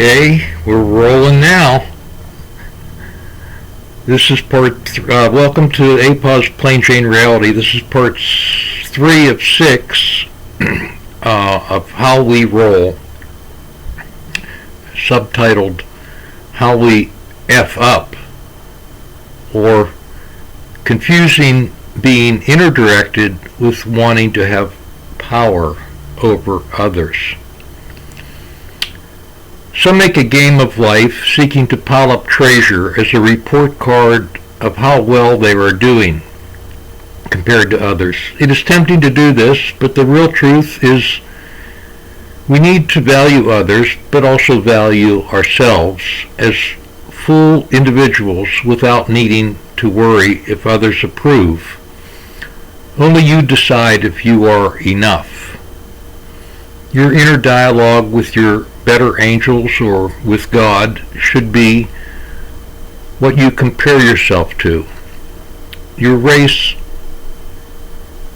Okay, we're rolling now. This is welcome to APA's sPlainJane Reality. This is part 3 of 6 of How We Roll, subtitled How We F Up, or confusing being interdirected with wanting to have power over others. Some make a game of life, seeking to pile up treasure as a report card of how well they are doing compared to others. It is tempting to do this, but the real truth is we need to value others, but also value ourselves as full individuals without needing to worry if others approve. Only you decide if you are enough. Your inner dialogue with your better angels or with God should be what you compare yourself to. Your race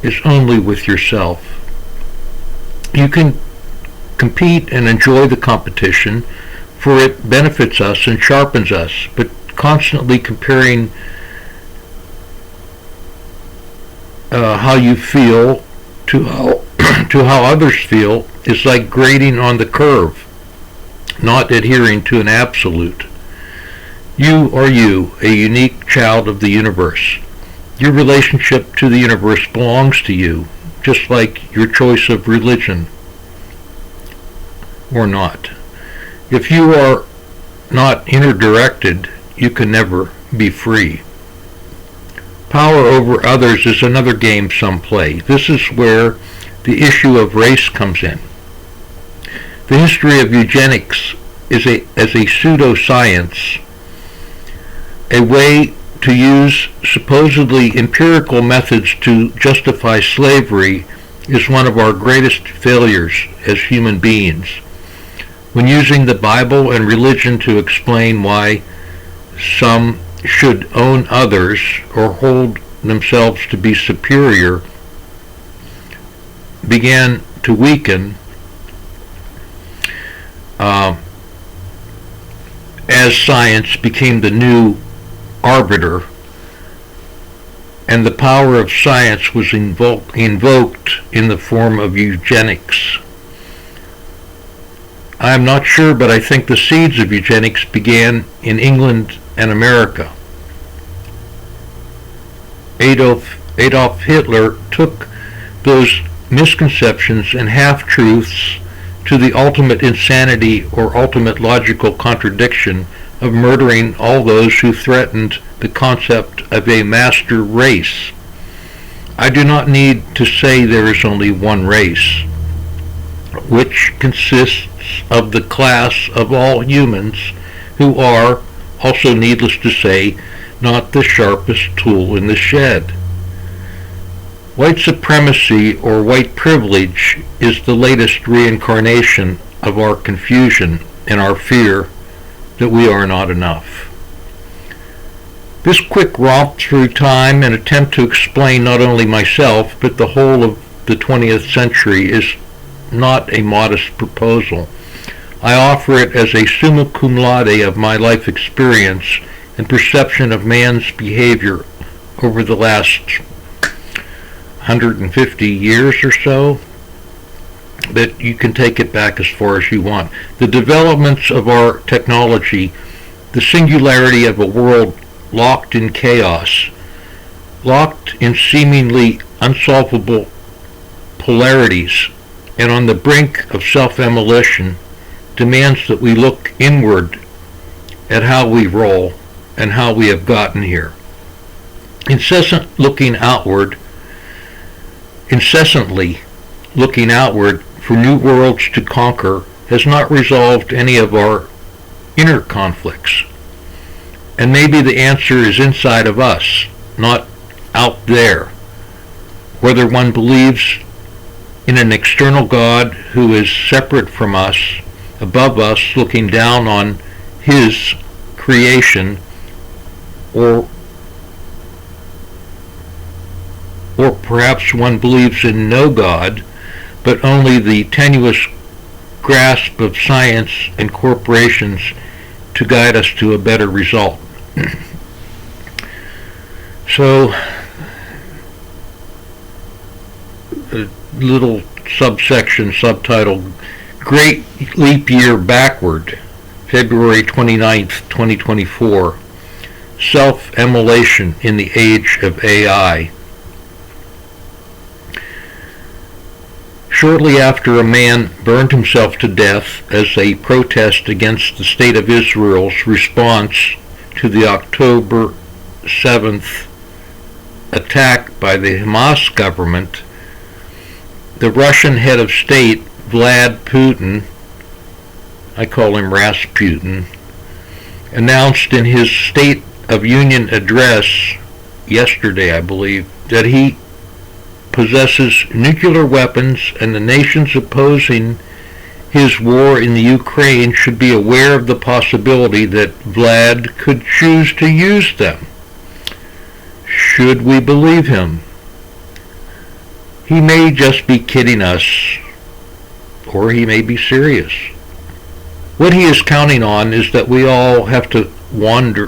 is only with yourself. You can compete and enjoy the competition, for it benefits us and sharpens us, but constantly comparing how you feel to how others feel is like grading on the curve, not adhering to an absolute. You are you, a unique child of the universe. Your relationship to the universe belongs to you, just like your choice of religion or not. If you are not interdirected, you can never be free. Power over others is another game some play. This is where the issue of race comes in. The history of eugenics is as a pseudoscience, a way to use supposedly empirical methods to justify slavery, is one of our greatest failures as human beings. When using the Bible and religion to explain why some should own others or hold themselves to be superior began to weaken as science became the new arbiter and the power of science was invoked in the form of eugenics. I am not sure, but I think the seeds of eugenics began in England and America. Adolf Hitler took those misconceptions and half-truths to the ultimate insanity or ultimate logical contradiction of murdering all those who threatened the concept of a master race. I do not need to say there is only one race, which consists of the class of all humans who are, also needless to say, not the sharpest tool in the shed. White supremacy or white privilege is the latest reincarnation of our confusion and our fear that we are not enough. This quick romp through time and attempt to explain not only myself but the whole of the 20th century is not a modest proposal. I offer it as a summa cum laude of my life experience and perception of man's behavior over the last 150 years or so, but you can take it back as far as you want. The developments of our technology, the singularity of a world locked in chaos, locked in seemingly unsolvable polarities, and on the brink of self-immolation, demands that we look inward at how we roll and how we have gotten here. Incessantly looking outward for new worlds to conquer has not resolved any of our inner conflicts. And maybe the answer is inside of us, not out there. Whether one believes in an external God who is separate from us, above us, looking down on his creation, or perhaps one believes in no God, but only the tenuous grasp of science and corporations to guide us to a better result. So, a little subsection subtitled Great Leap Year Backward, February 29th, 2024, Self-Immolation in the Age of AI. Shortly after a man burned himself to death as a protest against the State of Israel's response to the October 7th attack by the Hamas government, the Russian head of state, Vladimir Putin, I call him Rasputin, announced in his State of Union address yesterday, I believe, that he possesses nuclear weapons and the nations opposing his war in the Ukraine should be aware of the possibility that Vlad could choose to use them. Should we believe him? He may just be kidding us, or he may be serious. What he is counting on is that we all have to wonder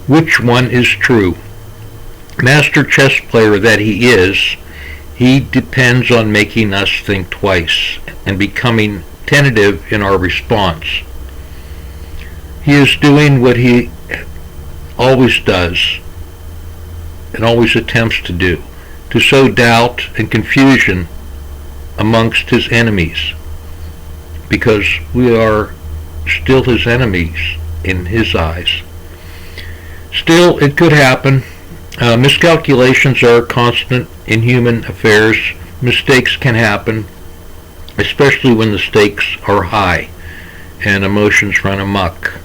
which one is true. Master chess player that he is, he depends on making us think twice and becoming tentative in our response. He is doing what he always does and always attempts to do, to sow doubt and confusion amongst his enemies, because we are still his enemies in his eyes. Still, it could happen. Miscalculations are constant in human affairs. Mistakes can happen, especially when the stakes are high and emotions run amok,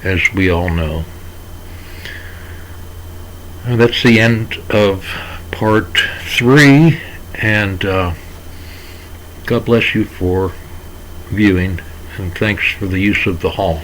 as we all know. That's the end of part 3, and God bless you for viewing, and thanks for the use of the hall.